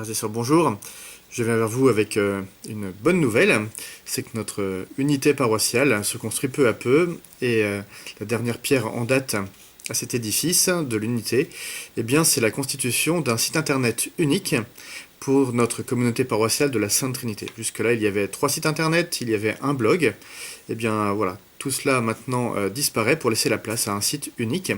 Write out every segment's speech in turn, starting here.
Frères et sœurs, bonjour. Je viens vers vous avec une bonne nouvelle, c'est que notre unité paroissiale se construit peu à peu et la dernière pierre en date à cet édifice de l'unité, eh bien, c'est la constitution d'un site internet unique pour notre communauté paroissiale de la Sainte Trinité. Jusque-là, il y avait 3 sites internet, il y avait un blog. Eh bien, voilà, tout cela maintenant disparaît pour laisser la place à un site unique.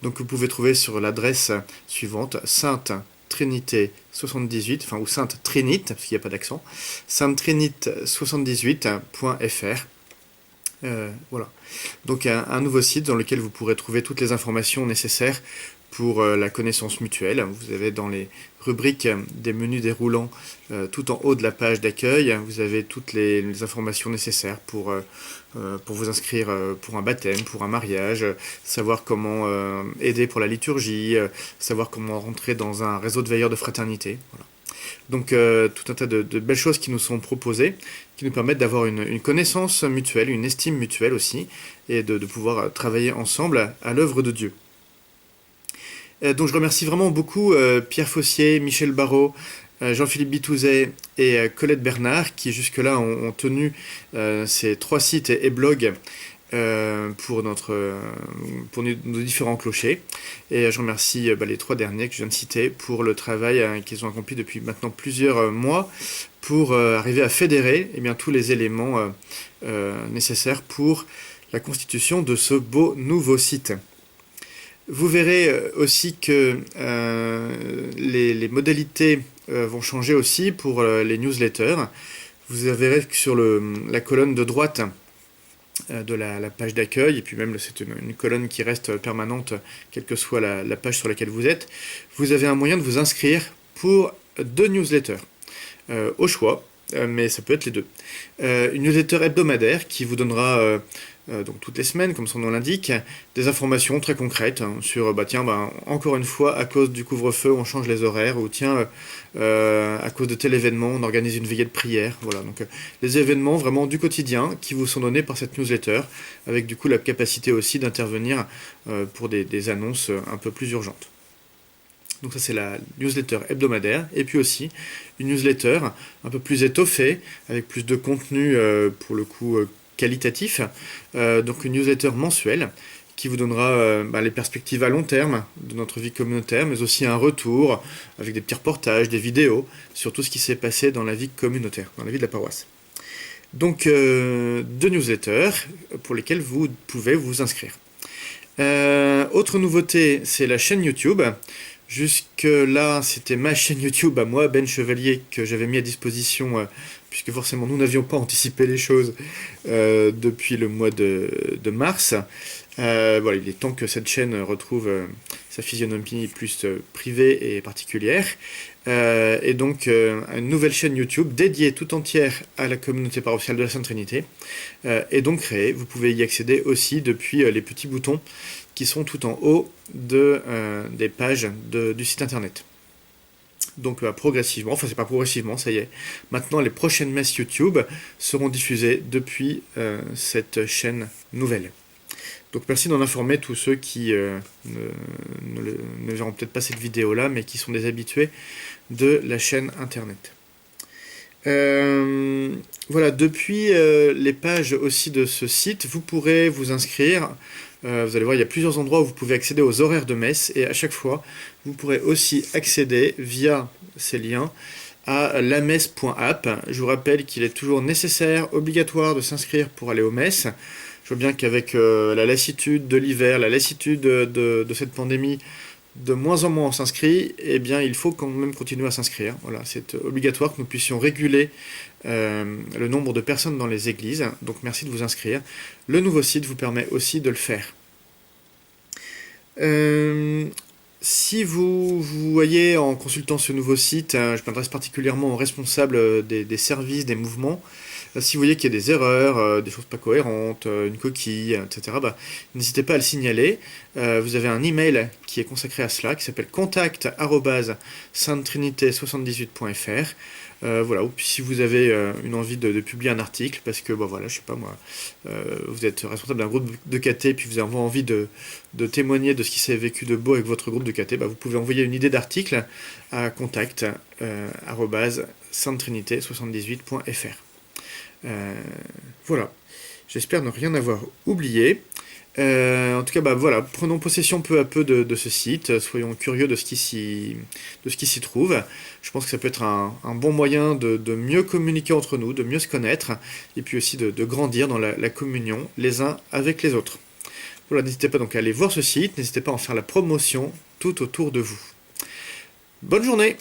Donc, vous pouvez trouver sur l'adresse suivante, Sainte Trinité 78, enfin, ou Sainte Trinite, parce qu'il n'y a pas d'accent, sainte-trinite78.fr. Voilà. Donc un nouveau site dans lequel vous pourrez trouver toutes les informations nécessaires pour la connaissance mutuelle. Vous avez dans les rubriques des menus déroulants tout en haut de la page d'accueil, vous avez toutes les informations nécessaires pour vous inscrire pour un baptême, pour un mariage, savoir comment aider pour la liturgie, savoir comment rentrer dans un réseau de veilleurs de fraternité. Voilà. Donc tout un tas de belles choses qui nous sont proposées, qui nous permettent d'avoir une connaissance mutuelle, une estime mutuelle aussi, et de pouvoir travailler ensemble à l'œuvre de Dieu. Donc je remercie vraiment beaucoup Pierre Fossier, Michel Barrault, Jean-Philippe Bitouzet et Colette Bernard, qui jusque-là ont tenu ces 3 sites et blogs pour nos différents clochers. Et je remercie les 3 derniers que je viens de citer pour le travail qu'ils ont accompli depuis maintenant plusieurs mois pour arriver à fédérer tous les éléments nécessaires pour la constitution de ce beau nouveau site. Vous verrez aussi que les modalités vont changer aussi pour les newsletters. Vous verrez que sur la colonne de droite de la page d'accueil, et puis même c'est une colonne qui reste permanente, quelle que soit la page sur laquelle vous êtes, vous avez un moyen de vous inscrire pour 2 newsletters, au choix, mais ça peut être les 2. Une newsletter hebdomadaire qui vous donnera donc toutes les semaines, comme son nom l'indique, des informations très concrètes sur, encore une fois, à cause du couvre-feu, on change les horaires, ou tiens, à cause de tel événement, on organise une veillée de prière. Voilà, donc les événements vraiment du quotidien qui vous sont donnés par cette newsletter, avec du coup la capacité aussi d'intervenir pour des annonces un peu plus urgentes. Donc ça c'est la newsletter hebdomadaire, et puis aussi une newsletter un peu plus étoffée, avec plus de contenu pour le coup qualitatif, donc une newsletter mensuelle qui vous donnera les perspectives à long terme de notre vie communautaire, mais aussi un retour avec des petits reportages, des vidéos sur tout ce qui s'est passé dans la vie communautaire, dans la vie de la paroisse. Donc 2 newsletters pour lesquels vous pouvez vous inscrire. Autre nouveauté, c'est la chaîne YouTube. Jusque-là, c'était ma chaîne YouTube à moi, Ben Chevalier, que j'avais mis à disposition, puisque forcément nous n'avions pas anticipé les choses depuis le mois de mars. Voilà, il est temps que cette chaîne retrouve sa physionomie plus privée et particulière. Et donc, une nouvelle chaîne YouTube dédiée tout entière à la communauté paroissiale de la Sainte Trinité est donc créée. Vous pouvez y accéder aussi depuis les petits boutons qui sont tout en haut des pages du site internet. Donc progressivement, enfin c'est pas progressivement, ça y est, maintenant les prochaines messes YouTube seront diffusées depuis cette chaîne nouvelle. Donc merci d'en informer tous ceux qui ne verront peut-être pas cette vidéo-là, mais qui sont des habitués de la chaîne internet. Voilà, depuis les pages aussi de ce site, vous pourrez vous inscrire. Vous allez voir, il y a plusieurs endroits où vous pouvez accéder aux horaires de messe, et à chaque fois, vous pourrez aussi accéder via ces liens à lamesse.app. Je vous rappelle qu'il est toujours nécessaire, obligatoire de s'inscrire pour aller aux messes. Je vois bien qu'avec la lassitude de l'hiver, la lassitude de cette pandémie, de moins en moins on s'inscrit, eh bien il faut quand même continuer à s'inscrire. Voilà, c'est obligatoire que nous puissions réguler le nombre de personnes dans les églises, donc merci de vous inscrire. Le nouveau site vous permet aussi de le faire. Si vous voyez en consultant ce nouveau site, je m'adresse particulièrement aux responsables des services, des mouvements, Si vous voyez qu'il y a des erreurs, des choses pas cohérentes, une coquille, etc., n'hésitez pas à le signaler. Vous avez un email qui est consacré à cela, qui s'appelle contact@saintetrinité78.fr. Voilà, ou puis si vous avez une envie de publier un article, parce que, voilà, je sais pas moi, vous êtes responsable d'un groupe de KT, puis vous avez envie de témoigner de ce qui s'est vécu de beau avec votre groupe de KT, vous pouvez envoyer une idée d'article à contact saintetrinité78.fr. Voilà, j'espère ne rien avoir oublié. En tout cas, voilà, prenons possession peu à peu de ce site, soyons curieux de ce qui s'y trouve. Je pense que ça peut être un bon moyen de mieux communiquer entre nous, de mieux se connaître, et puis aussi de grandir dans la communion les uns avec les autres. Voilà, n'hésitez pas donc à aller voir ce site, n'hésitez pas à en faire la promotion tout autour de vous. Bonne journée!